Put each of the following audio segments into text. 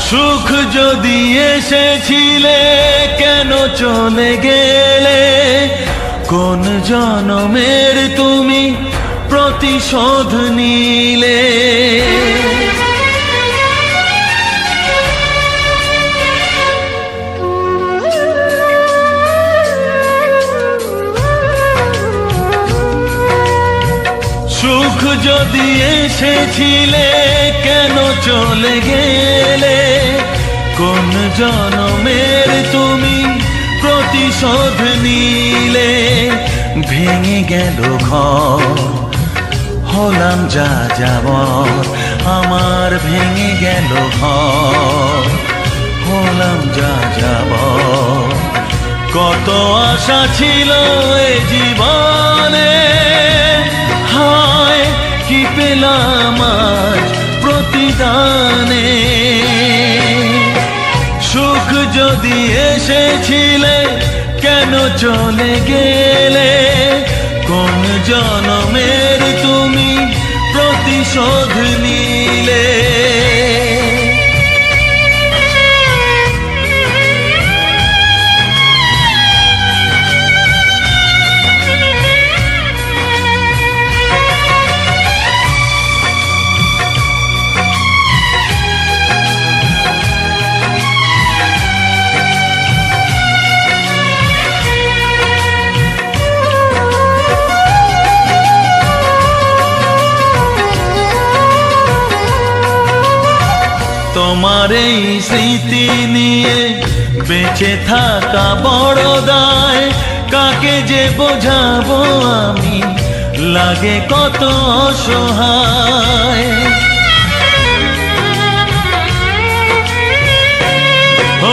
সুখ যদি এসেছিলে কেন চলে গেলে, কোন জনমের তুমি প্রতিশোধ নিলে। সুখ যদি এসেছিলে কেন চলে গেলে, কোন জনমের তুমি প্রতিশোধ নিলে। ভেঙে গেল ঘর, হলাম যা যাবর, আমার ভেঙে গেল ঘর, হলাম যা যাবর। কত আশা ছিল এ জীবনে, হায় কি পেলাম আজ প্রতিদানে। সুখ যদি এসেছিলে কেন চলে গেলে, কোন জনমের তুমি প্রতিশোধ নিলে। তোমার এই স্মৃতি নিয়ে বেঁচে থাকা বড় দায়, কাকে যে বোঝাবো আমি, লাগে কত অসহায়।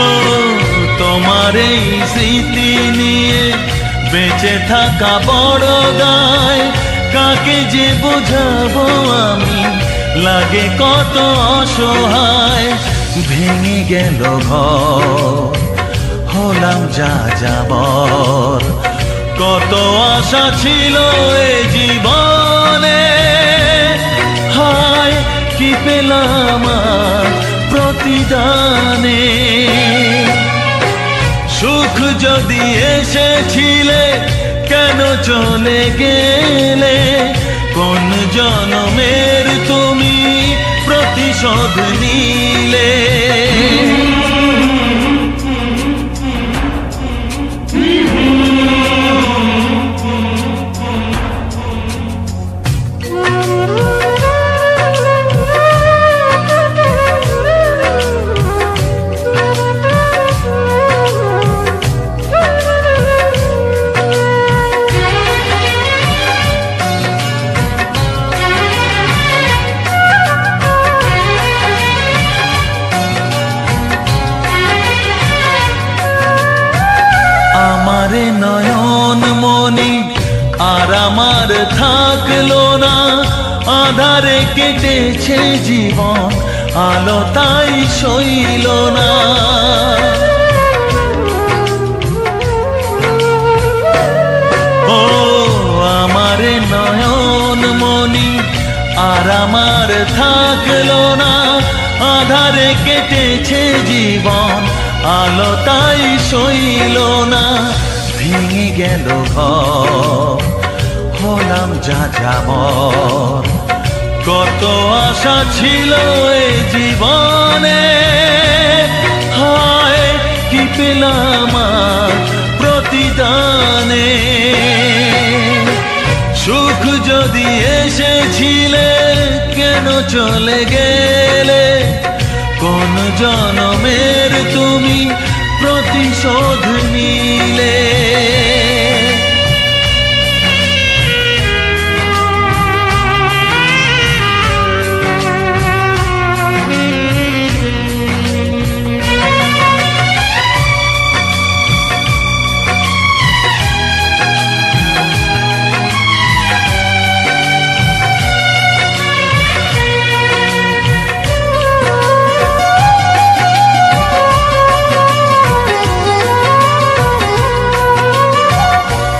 ও তোমার এই স্মৃতি নিয়ে বেঁচে থাকা বড় দায়, কাকে যে বোঝাবো আমি, লাগে কত অসহায়। ভেঙে গেল ঘর, হলাম যা যাবর, কত আশা ছিল এ জীবনে, হায় কি পেলাম প্রতিদানে। সুখ যদি এসেছিলে কেন চলে গেলে, কোন জনমের তুমি প্রতিশোধ নিলে। নয়ন মনি আর আমার থাকলো না, আধারে কেটেছে জীবন, আলো তাই সইল না। ও আমার নয়ন মনি আর আমার থাকলো না, আধারে কেটেছে জীবন, আলো তাই সইল না। ভেঙে গেল ঘর, হলাম যা যাবর, কত আশা ছিল এ জীবনে, হায় কি পেলাম প্রতিদানে। সুখ যদি এসেছিলে কেন চলে গেলে, কোন জনমের তুমি প্রতিশোধ নিলে।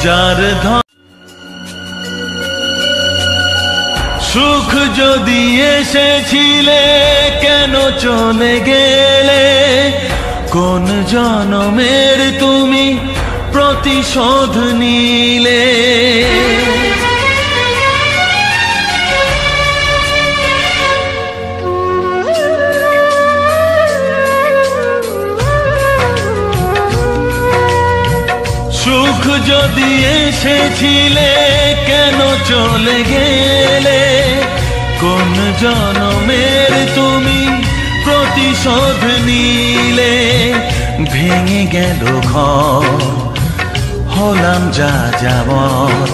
যার সুখ যদি এসেছিলে কেন চলে গেলে, কোন জনমের তুমি প্রতিশোধ নিলে। সুখ যদি এসেছিলে কেন চলে গেলে, কোন জনমের তুমি প্রতিশোধ নিলে। ভেঙে গেল ঘর, হলাম যা যাবর,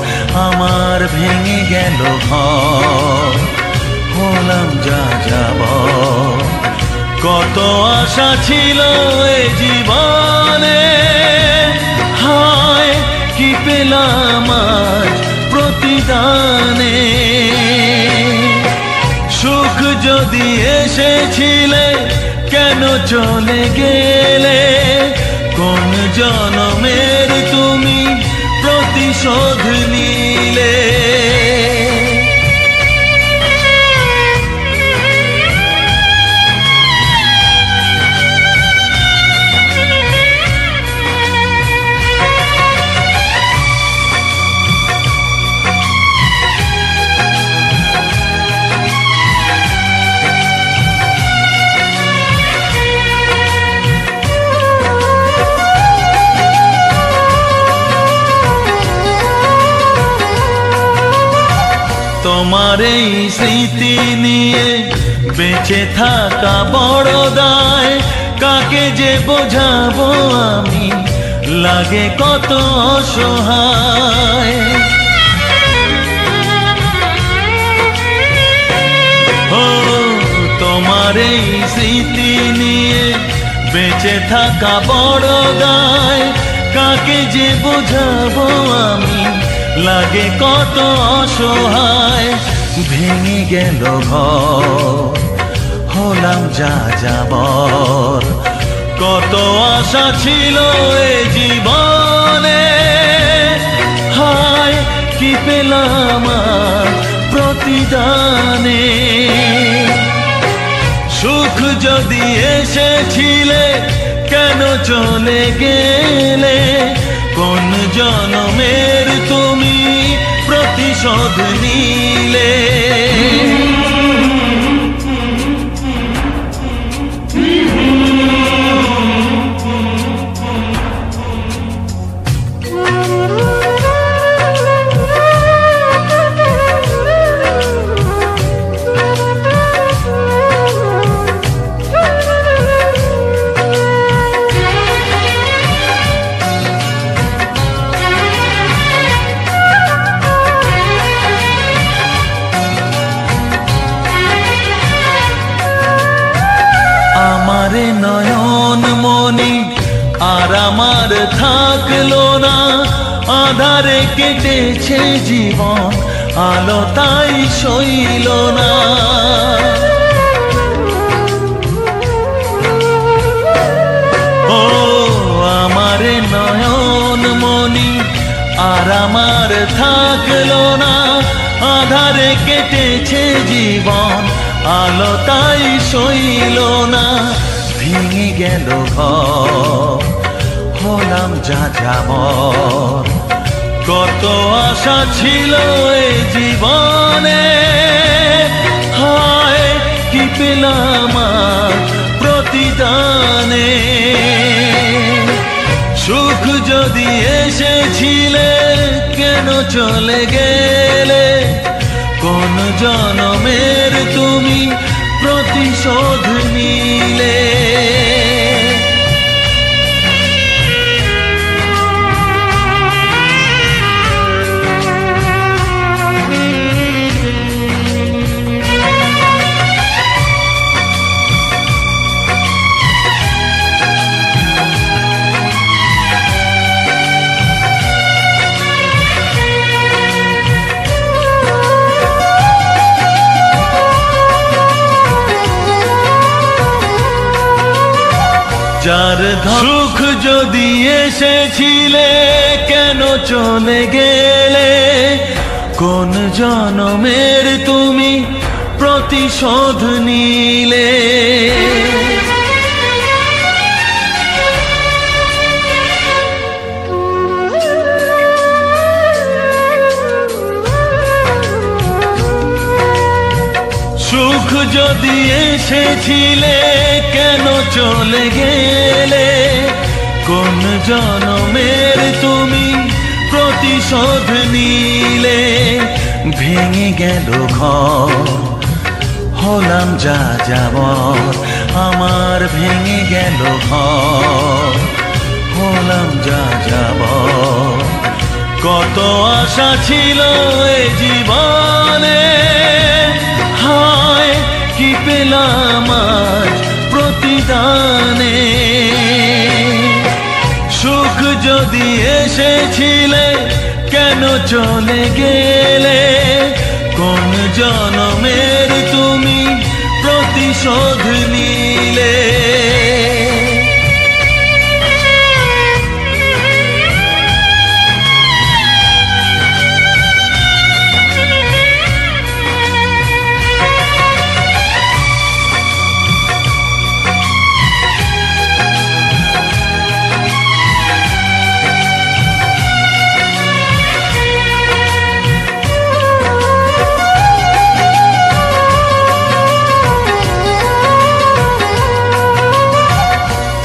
আমার ভেঙে গেল ঘর, হলাম যা যাবর। কত আশা ছিল এ জীবনে, হায় কি পেলাম আজ প্রতিদানে। সুখ যদি এসেছিলে কেন চলে গেলে, কোন জনমের তুমি প্রতিশোধ নিলে। তোমার এই স্মৃতি নিয়ে বেঁচে থাকা বড় দায়, কাকে যে বোঝাবো আমি, লাগে কত অসহায়। ও তোমার এই স্মৃতি নিয়ে বেঁচে থাকা বড় দায়, কাকে যে বোঝাবো আমি, লাগে কত অসহায়। ভেঙে গেল ঘর, হলাম যা যাবর, কত আশা ছিল এ জীবনে, হায় কি পেলাম প্রতিদানে। সুখ যদি এসেছিলে কেন চলে গেলে, কোন জনমের তুমি প্রতিশোধ নিলে। আমারে নয়ন মনি আর আমার থাকলো না, আধারে কেটেছে জীবন, আলো তাই সইল না। ও আমারে নয়ন মনি আর আমার থাকলো না, আধারে কেটেছে জীবন, আলো তাই সইল না। ভেঙে গেল ঘর, হলাম যা যাবর, কত আশা ছিল এ জীবনে, হায় কি পেলাম প্রতিদানে। সুখ যদি এসেছিলে কেন চলে গেলে, কোন জনমের তুমি প্রতিশোধ নিলে। যার সুখ যদি এসেছিলে কেন চলে গেলে, কোন জনমের তুমি প্রতিশোধ নিলে। সুখ যদি এসেছিলে কেন চলে গেলে, কোন জনমের তুমি প্রতিশোধ নিলে। ভেঙে গেল ঘর, হলাম যা যাবর, আমার ভেঙে গেল ঘর, হলাম যা যাবর। কত আশা ছিল এ জীবনে, হায় কি পেলাম আজ প্রতিদানে। সুখ যদি এসেছিলে কেন চলে গেলে, কোন জনমের তুমি প্রতিশোধ নিলে।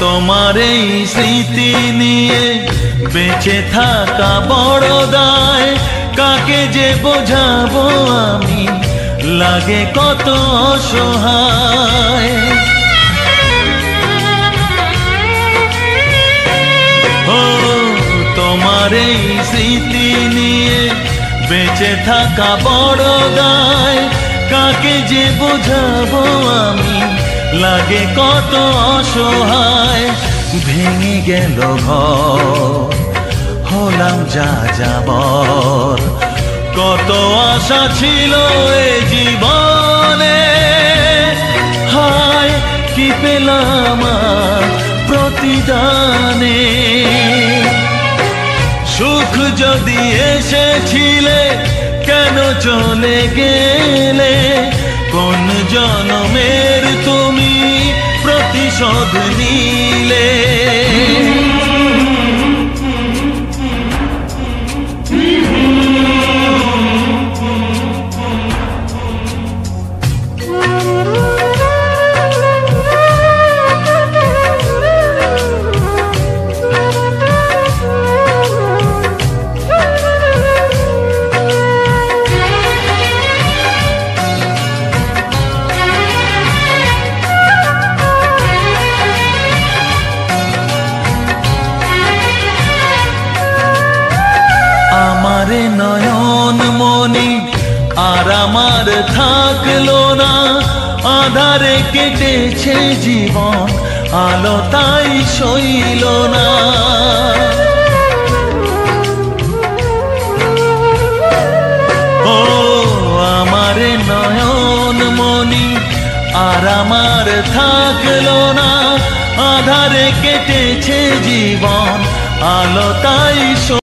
তোমার এই স্মৃতি নিয়ে বেঁচে থাকা বড় দায়, কাকে যে বোঝাবো আমি, লাগে কত অসহায়। ও তোমার এই স্মৃতি নিয়ে বেঁচে থাকা বড় দায়, কাকে যে বোঝাবো আমি, লাগে কত অসহায়। ভেঙে গেল ঘর, হলাম যা যাবর, কত আশা ছিল এ জীবনে, হায় কি পেলাম প্রতিদানে। সুখ যদি এসেছিলে কেন চলে গেলে, কোন জনমের তুমি প্রতিশোধ নিলে। আমারে নয়ন মনি আর আমার থাকলো না, আধারে কেটেছে জীবন, আলো তাই সইল না। ও আমারে নয়ন মনি আর আমার থাকলো না, আধারে কেটেছে জীবন, আলো তাই